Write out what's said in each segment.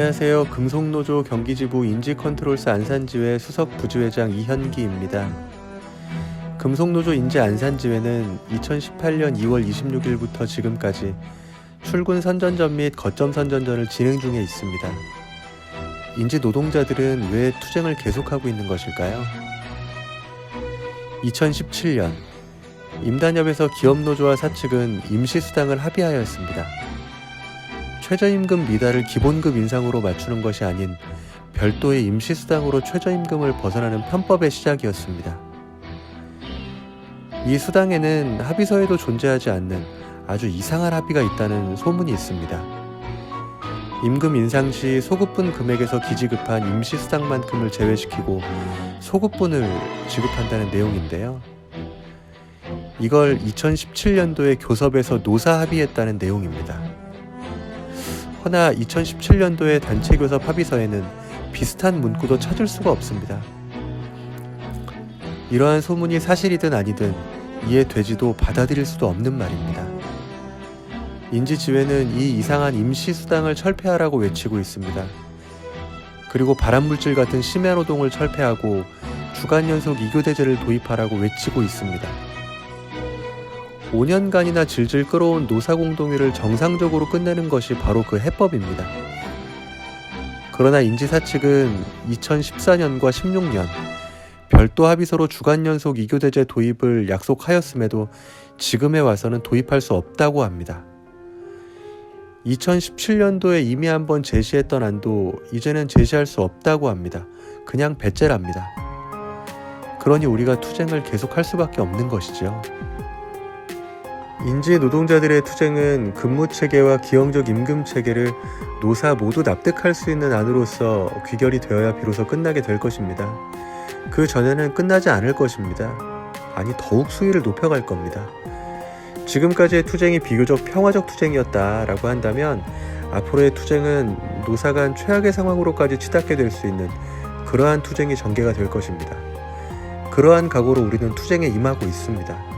안녕하세요. 금속노조 경기지부 인지컨트롤사 안산지회 수석 부지회장 이현기입니다. 금속노조 인제 안산지회는 2018년 2월 26일부터 지금까지 출근 선전전 및 거점 선전전을 진행 중에 있습니다. 인지 노동자들은 왜 투쟁을 계속하고 있는 것일까요? 2017년 임단협에서 기업노조와 사측은 임시수당을 합의하였습니다. 최저임금 미달을 기본급 인상으로 맞추는 것이 아닌 별도의 임시수당으로 최저임금을 벗어나는 편법의 시작이었습니다. 이 수당에는 합의서에도 존재하지 않는 아주 이상한 합의가 있다는 소문이 있습니다. 임금 인상 시 소급분 금액에서 기지급한 임시수당만큼을 제외시키고 소급분을 지급한다는 내용인데요. 이걸 2017년도에 교섭에서 노사 합의했다는 내용입니다. 허나 2017년도의 단체교섭 합의서에는 비슷한 문구도 찾을 수가 없습니다. 이러한 소문이 사실이든 아니든 이해되지도 받아들일 수도 없는 말입니다. 인지지회는 이 이상한 임시수당을 철폐하라고 외치고 있습니다. 그리고 발암물질 같은 심야노동을 철폐하고 주간연속 2교대제를 도입하라고 외치고 있습니다. 5년간이나 질질 끌어온 노사공동회를 정상적으로 끝내는 것이 바로 그 해법입니다. 그러나 인지사 측은 2014년과 16년 별도 합의서로 주간연속 2교대제 도입을 약속하였음에도 지금에 와서는 도입할 수 없다고 합니다. 2017년도에 이미 한번 제시했던 안도 이제는 제시할 수 없다고 합니다. 그냥 배째랍니다. 그러니 우리가 투쟁을 계속할 수밖에 없는 것이죠. 인지 노동자들의 투쟁은 근무체계와 기형적 임금체계를 노사 모두 납득할 수 있는 안으로서 귀결이 되어야 비로소 끝나게 될 것입니다. 그 전에는 끝나지 않을 것입니다. 아니, 더욱 수위를 높여갈 겁니다. 지금까지의 투쟁이 비교적 평화적 투쟁이었다라고 한다면 앞으로의 투쟁은 노사 간 최악의 상황으로까지 치닫게 될 수 있는 그러한 투쟁이 전개가 될 것입니다. 그러한 각오로 우리는 투쟁에 임하고 있습니다.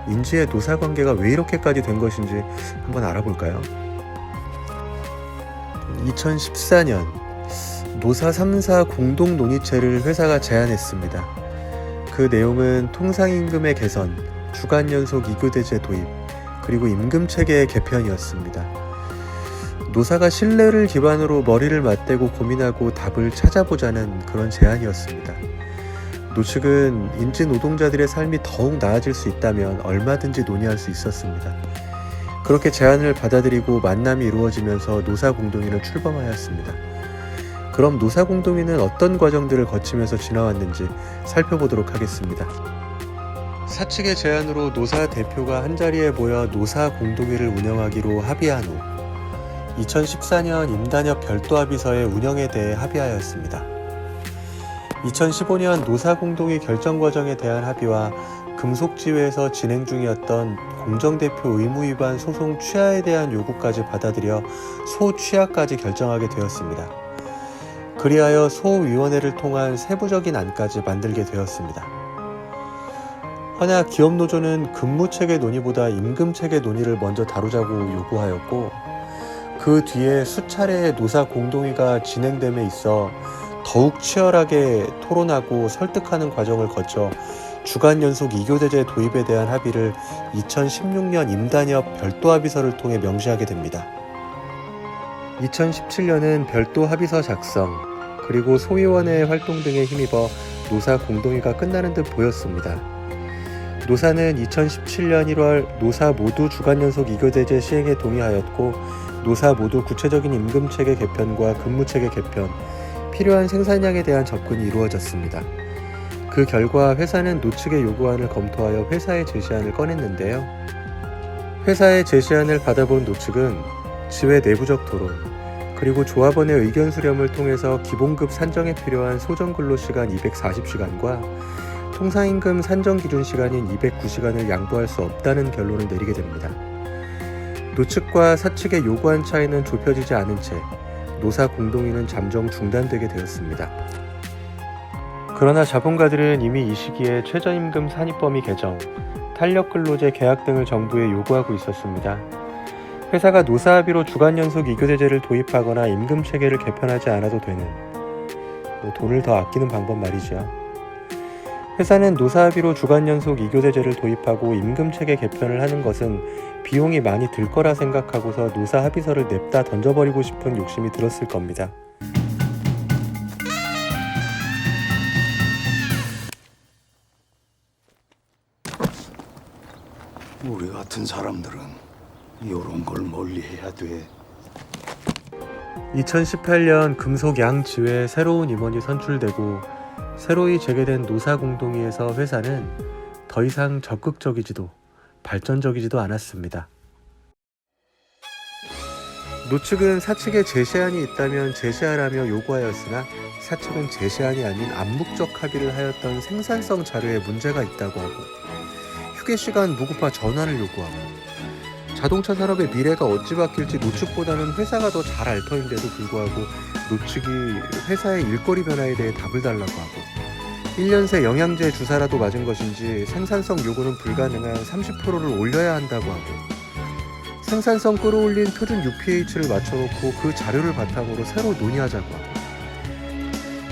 인지의 노사관계가 왜 이렇게까지 된 것인지 한번 알아볼까요? 2014년 노사 3사 공동논의체를 회사가 제안했습니다. 그 내용은 통상임금의 개선, 주간연속 2교대제 도입, 그리고 임금체계의 개편이었습니다. 노사가 신뢰를 기반으로 머리를 맞대고 고민하고 답을 찾아보자는 그런 제안이었습니다. 노측은 인지 노동자들의 삶이 더욱 나아질 수 있다면 얼마든지 논의할 수 있었습니다. 그렇게 제안을 받아들이고 만남이 이루어지면서 노사공동회는 출범하였습니다. 그럼 노사공동회는 어떤 과정들을 거치면서 지나왔는지 살펴보도록 하겠습니다. 사측의 제안으로 노사 대표가 한자리에 모여 노사공동회를 운영하기로 합의한 후 2014년 임단협 별도 합의서의 운영에 대해 합의하였습니다. 2015년 노사공동회 결정 과정에 대한 합의와 금속지회에서 진행 중이었던 공정대표 의무위반 소송 취하에 대한 요구까지 받아들여 소취하까지 결정하게 되었습니다. 그리하여 소위원회를 통한 세부적인 안까지 만들게 되었습니다. 허나 기업노조는 근무체계 논의보다 임금체계 논의를 먼저 다루자고 요구하였고 그 뒤에 수차례의 노사공동회가 진행됨에 있어 더욱 치열하게 토론하고 설득하는 과정을 거쳐 주간연속 2교대제 도입에 대한 합의를 2016년 임단협 별도 합의서를 통해 명시하게 됩니다. 2017년은 별도 합의서 작성, 그리고 소위원회의 활동 등에 힘입어 노사 공동회가 끝나는 듯 보였습니다. 노사는 2017년 1월 노사 모두 주간연속 2교대제 시행에 동의하였고 노사 모두 구체적인 임금체계 개편과 근무체계 개편, 필요한 생산량에 대한 접근이 이루어졌습니다. 그 결과 회사는 노측의 요구안을 검토하여 회사에 제시안을 꺼냈는데요. 회사의 제시안을 받아본 노측은 지회 내부적 토론, 그리고 조합원의 의견 수렴을 통해서 기본급 산정에 필요한 소정근로시간 240시간과 통상임금 산정 기준 시간인 209시간을 양보할 수 없다는 결론을 내리게 됩니다. 노측과 사측의 요구안 차이는 좁혀지지 않은 채 노사 공동회는 잠정 중단되게 되었습니다. 그러나 자본가들은 이미 이 시기에 최저임금 산입범위 개정, 탄력근로제 계약 등을 정부에 요구하고 있었습니다. 회사가 노사합의로 주간 연속 이교대제를 도입하거나 임금 체계를 개편하지 않아도 되는, 돈을 더 아끼는 방법 말이죠. 회사는 노사합의로 주간 연속 이교대제를 도입하고 임금 체계 개편을 하는 것은 비용이 많이 들 거라 생각하고서 노사 합의서를 냅다 던져버리고 싶은 욕심이 들었을 겁니다. 우리 같은 사람들은 이런 걸 멀리해야 돼. 2018년 금속 양지회에 새로운 임원이 선출되고 새로이 재개된 노사공동위에서 회사는 더 이상 적극적이지도 발전적이지도 않았습니다. 노측은 사측에 제시안이 있다면 제시하라며 요구하였으나 사측은 제시안이 아닌 암묵적 합의를 하였던 생산성 자료에 문제가 있다고 하고 휴게시간 무급화 전환을 요구하고 자동차 산업의 미래가 어찌 바뀔지 노측보다는 회사가 더 잘 알 터인데도 불구하고 노측이 회사의 일거리 변화에 대해 답을 달라고 하고 1년 새 영양제 주사라도 맞은 것인지 생산성 요구는 불가능한 30%를 올려야 한다고 하고 생산성 끌어올린 표준 UPH를 맞춰놓고 그 자료를 바탕으로 새로 논의하자고 하고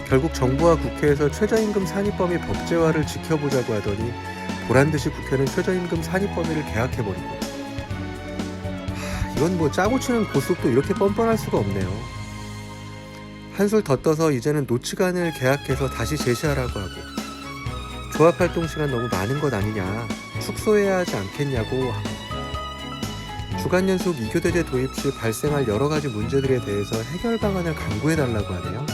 결국 정부와 국회에서 최저임금 산입범위 법제화를 지켜보자고 하더니 보란듯이 국회는 최저임금 산입범위를 계약해버리고 이건 짜고 치는 고속도 이렇게 뻔뻔할 수가 없네요. 한술 더 떠서 이제는 노치간을 계약해서 다시 제시하라고 하고 조합활동 시간 너무 많은 것 아니냐 축소해야 하지 않겠냐고 하고 주간 연속 이교대제 도입 시 발생할 여러 가지 문제들에 대해서 해결 방안을 강구해달라고 하네요.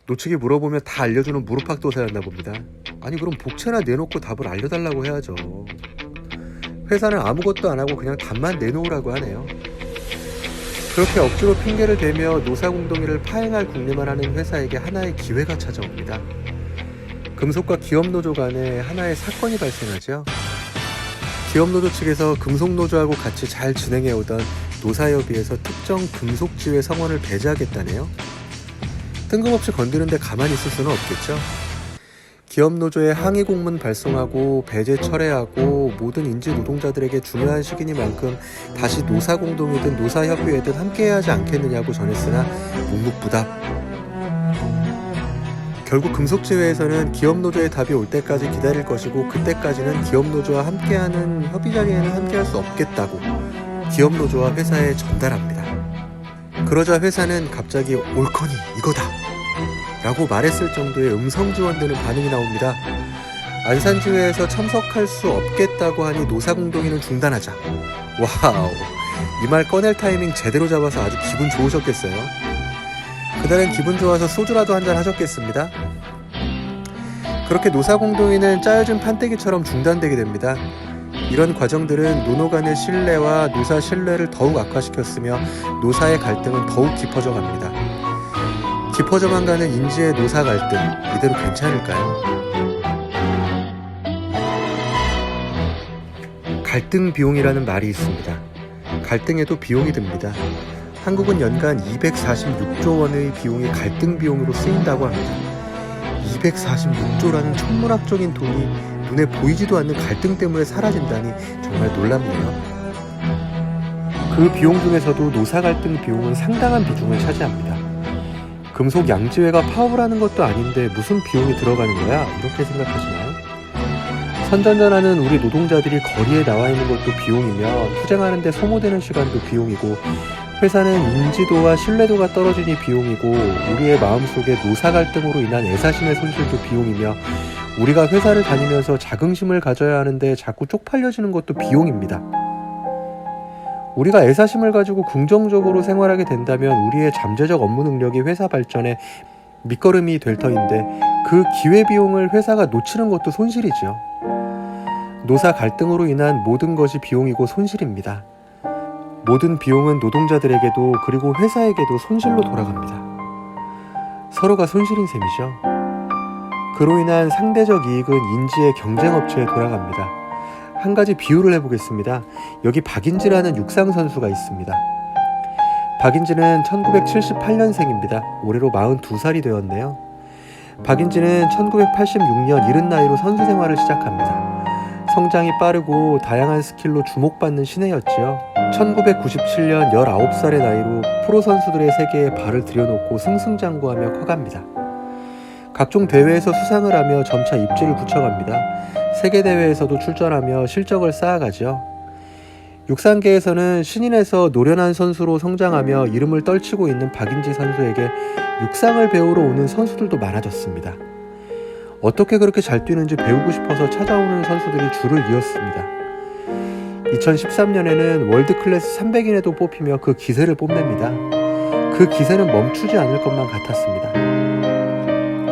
노측이 물어보면 다 알려주는 무릎팍도사였나 봅니다. 아니 그럼 복채나 내놓고 답을 알려달라고 해야죠. 회사는 아무것도 안 하고 그냥 답만 내놓으라고 하네요. 그렇게 억지로 핑계를 대며 노사공동위를 파행할 궁리만 하는 회사에게 하나의 기회가 찾아옵니다. 금속과 기업노조 간에 하나의 사건이 발생하죠. 기업노조 측에서 금속노조하고 같이 잘 진행해오던 노사협의에서 특정 금속지회 성원을 배제하겠다네요. 뜬금없이 건드는데 가만히 있을 수는 없겠죠. 기업노조에 항의 공문 발송하고 배제 철회하고 모든 인지 노동자들에게 중요한 시기니만큼 다시 노사공동이든 노사협의회든 함께해야 하지 않겠느냐고 전했으나 묵묵부답. 결국 금속지회에서는 기업노조의 답이 올 때까지 기다릴 것이고 그때까지는 기업노조와 함께하는 협의 자리에는 함께할 수 없겠다고 기업노조와 회사에 전달합니다. 그러자 회사는 갑자기 옳거니 이거다 라고 말했을 정도의 음성 지원되는 반응이 나옵니다. 안산지회에서 참석할 수 없겠다고 하니 노사공동위는 중단하자. 와우, 이 말 꺼낼 타이밍 제대로 잡아서 아주 기분 좋으셨겠어요. 그날은 기분 좋아서 소주라도 한잔 하셨겠습니다. 그렇게 노사공동위는 짜여진 판때기처럼 중단되게 됩니다. 이런 과정들은 노노 간의 신뢰와 노사 신뢰를 더욱 악화시켰으며 노사의 갈등은 더욱 깊어져 갑니다. 깊어져만 가는 인지의 노사 갈등, 이대로 괜찮을까요? 갈등 비용이라는 말이 있습니다. 갈등에도 비용이 듭니다. 한국은 연간 246조 원의 비용이 갈등 비용으로 쓰인다고 합니다. 246조라는 천문학적인 돈이 눈에 보이지도 않는 갈등 때문에 사라진다니 정말 놀랍네요. 그 비용 중에서도 노사 갈등 비용은 상당한 비중을 차지합니다. 금속 양지회가 파업을 하는 것도 아닌데 무슨 비용이 들어가는 거야? 이렇게 생각하시나요? 선전전하는 우리 노동자들이 거리에 나와 있는 것도 비용이며 투쟁하는데 소모되는 시간도 비용이고 회사는 인지도와 신뢰도가 떨어지니 비용이고 우리의 마음속에 노사 갈등으로 인한 애사심의 손실도 비용이며 우리가 회사를 다니면서 자긍심을 가져야 하는데 자꾸 쪽팔려지는 것도 비용입니다. 우리가 애사심을 가지고 긍정적으로 생활하게 된다면 우리의 잠재적 업무 능력이 회사 발전에 밑거름이 될 터인데 그 기회비용을 회사가 놓치는 것도 손실이죠. 노사 갈등으로 인한 모든 것이 비용이고 손실입니다. 모든 비용은 노동자들에게도 그리고 회사에게도 손실로 돌아갑니다. 서로가 손실인 셈이죠. 그로 인한 상대적 이익은 인지의 경쟁업체에 돌아갑니다. 한 가지 비유를 해보겠습니다. 여기 박인지라는 육상 선수가 있습니다. 박인지는 1978년생입니다. 올해로 42살이 되었네요. 박인지는 1986년 이른 나이로 선수 생활을 시작합니다. 성장이 빠르고 다양한 스킬로 주목받는 신예였지요. 1997년 19살의 나이로 프로 선수들의 세계에 발을 들여놓고 승승장구하며 커갑니다. 각종 대회에서 수상을 하며 점차 입지를 굳혀갑니다. 세계대회에서도 출전하며 실적을 쌓아가죠. 육상계에서는 신인에서 노련한 선수로 성장하며 이름을 떨치고 있는 박인지 선수에게 육상을 배우러 오는 선수들도 많아졌습니다. 어떻게 그렇게 잘 뛰는지 배우고 싶어서 찾아오는 선수들이 줄을 이었습니다. 2013년에는 월드클래스 300인에도 뽑히며 그 기세를 뽐냅니다. 그 기세는 멈추지 않을 것만 같았습니다.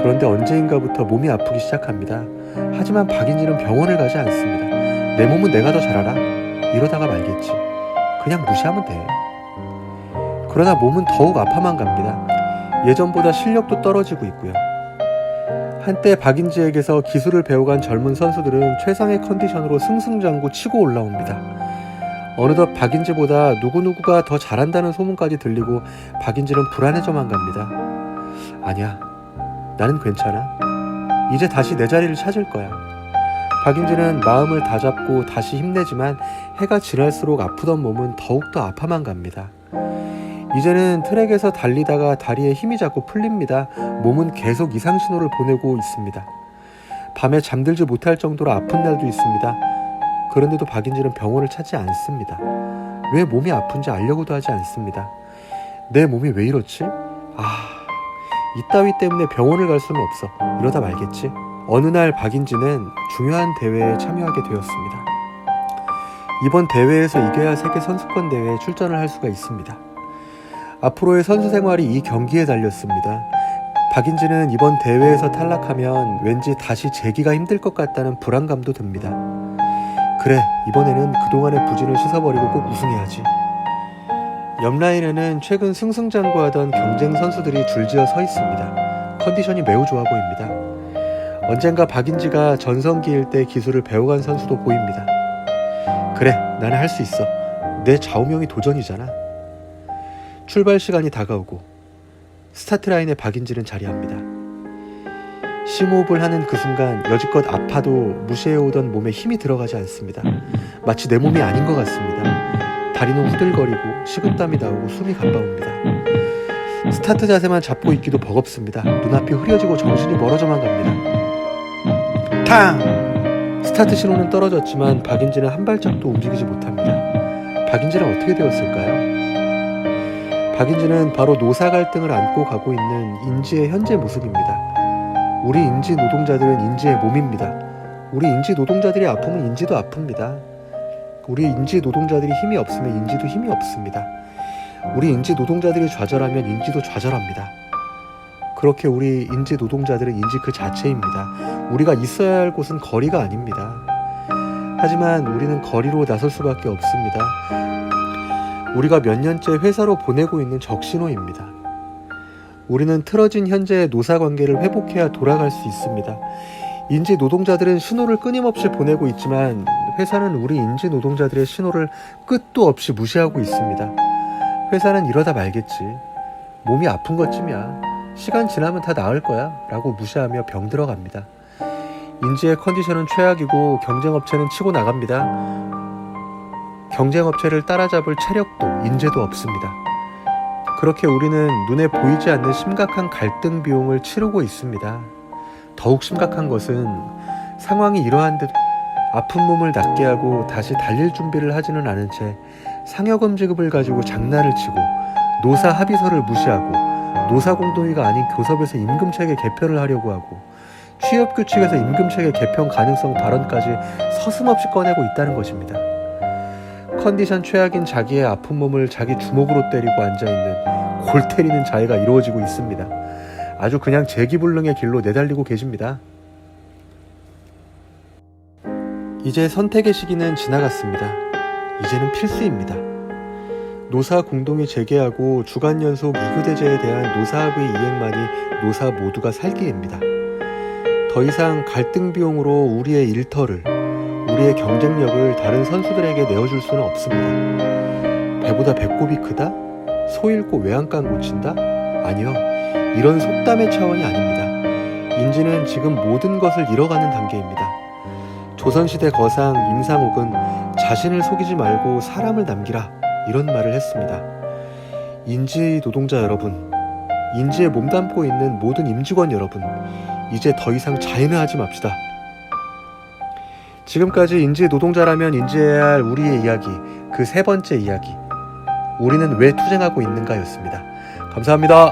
그런데 언제인가부터 몸이 아프기 시작합니다. 하지만 박인지는 병원을 가지 않습니다. 내 몸은 내가 더 잘 알아. 이러다가 말겠지. 그냥 무시하면 돼. 그러나 몸은 더욱 아파만 갑니다. 예전보다 실력도 떨어지고 있고요. 한때 박인지에게서 기술을 배워간 젊은 선수들은 최상의 컨디션으로 승승장구 치고 올라옵니다. 어느덧 박인지보다 누구누구가 더 잘한다는 소문까지 들리고 박인지는 불안해져만 갑니다. 아니야, 나는 괜찮아. 이제 다시 내 자리를 찾을 거야. 박인지는 마음을 다잡고 다시 힘내지만 해가 지날수록 아프던 몸은 더욱더 아파만 갑니다. 이제는 트랙에서 달리다가 다리에 힘이 자꾸 풀립니다. 몸은 계속 이상 신호를 보내고 있습니다. 밤에 잠들지 못할 정도로 아픈 날도 있습니다. 그런데도 박인지는 병원을 찾지 않습니다. 왜 몸이 아픈지 알려고도 하지 않습니다. 내 몸이 왜 이렇지? 이따위 때문에 병원을 갈 수는 없어. 이러다 말겠지. 어느 날 박인지는 중요한 대회에 참여하게 되었습니다. 이번 대회에서 이겨야 세계 선수권 대회에 출전을 할 수가 있습니다. 앞으로의 선수 생활이 이 경기에 달렸습니다. 박인지는 이번 대회에서 탈락하면 왠지 다시 재기가 힘들 것 같다는 불안감도 듭니다. 그래, 이번에는 그동안의 부진을 씻어버리고 꼭 우승해야지. 옆 라인에는 최근 승승장구하던 경쟁 선수들이 줄지어 서 있습니다. 컨디션이 매우 좋아 보입니다. 언젠가 박인지가 전성기일 때 기술을 배워간 선수도 보입니다. 그래, 나는 할 수 있어. 내 좌우명이 도전이잖아. 출발 시간이 다가오고 스타트 라인에 박인지는 자리합니다. 심호흡을 하는 그 순간 여지껏 아파도 무시해오던 몸에 힘이 들어가지 않습니다. 마치 내 몸이 아닌 것 같습니다. 다리는 후들거리고 식은땀이 나오고 숨이 가빠옵니다. 스타트 자세만 잡고 있기도 버겁습니다. 눈앞이 흐려지고 정신이 멀어져만 갑니다. 탕! 스타트 신호는 떨어졌지만 박인지는 한 발짝도 움직이지 못합니다. 박인지는 어떻게 되었을까요? 박인지는 바로 노사 갈등을 안고 가고 있는 인지의 현재 모습입니다. 우리 인지 노동자들은 인지의 몸입니다. 우리 인지 노동자들이 아프면 인지도 아픕니다. 우리 인지 노동자들이 힘이 없으면 인지도 힘이 없습니다. 우리 인지 노동자들이 좌절하면 인지도 좌절합니다. 그렇게 우리 인지 노동자들은 인지 그 자체입니다. 우리가 있어야 할 곳은 거리가 아닙니다. 하지만 우리는 거리로 나설 수밖에 없습니다. 우리가 몇 년째 회사로 보내고 있는 적신호입니다. 우리는 틀어진 현재의 노사관계를 회복해야 돌아갈 수 있습니다. 인지 노동자들은 신호를 끊임없이 보내고 있지만 회사는 우리 인지 노동자들의 신호를 끝도 없이 무시하고 있습니다. 회사는 이러다 말겠지. 몸이 아픈 것쯤이야. 시간 지나면 다 나을 거야. 라고 무시하며 병들어갑니다. 인지의 컨디션은 최악이고 경쟁업체는 치고 나갑니다. 경쟁업체를 따라잡을 체력도 인재도 없습니다. 그렇게 우리는 눈에 보이지 않는 심각한 갈등 비용을 치르고 있습니다. 더욱 심각한 것은 상황이 이러한데도 아픈 몸을 낫게 하고 다시 달릴 준비를 하지는 않은 채 상여금 지급을 가지고 장난을 치고 노사 합의서를 무시하고 노사 공동위가 아닌 교섭에서 임금체계 개편을 하려고 하고 취업규칙에서 임금체계 개편 가능성 발언까지 서슴없이 꺼내고 있다는 것입니다. 컨디션 최악인 자기의 아픈 몸을 자기 주먹으로 때리고 앉아있는 골 때리는 자해가 이루어지고 있습니다. 아주 그냥 재기불능의 길로 내달리고 계십니다. 이제 선택의 시기는 지나갔습니다. 이제는 필수입니다. 노사 공동이 재개하고 주간 연속 2교대제에 대한 노사합의 이행만이 노사 모두가 살 길입니다. 더 이상 갈등 비용으로 우리의 일터를, 우리의 경쟁력을 다른 선수들에게 내어줄 수는 없습니다. 배보다 배꼽이 크다? 소 잃고 외양간 고친다? 아니요, 이런 속담의 차원이 아닙니다. 인지는 지금 모든 것을 잃어가는 단계입니다. 조선시대 거상 임상옥은 자신을 속이지 말고 사람을 남기라 이런 말을 했습니다. 인지 노동자 여러분, 인지에 몸담고 있는 모든 임직원 여러분, 이제 더 이상 자인회하지 맙시다. 지금까지 인지 노동자라면 인지해야 할 우리의 이야기, 그 세 번째 이야기, 우리는 왜 투쟁하고 있는가였습니다. 감사합니다.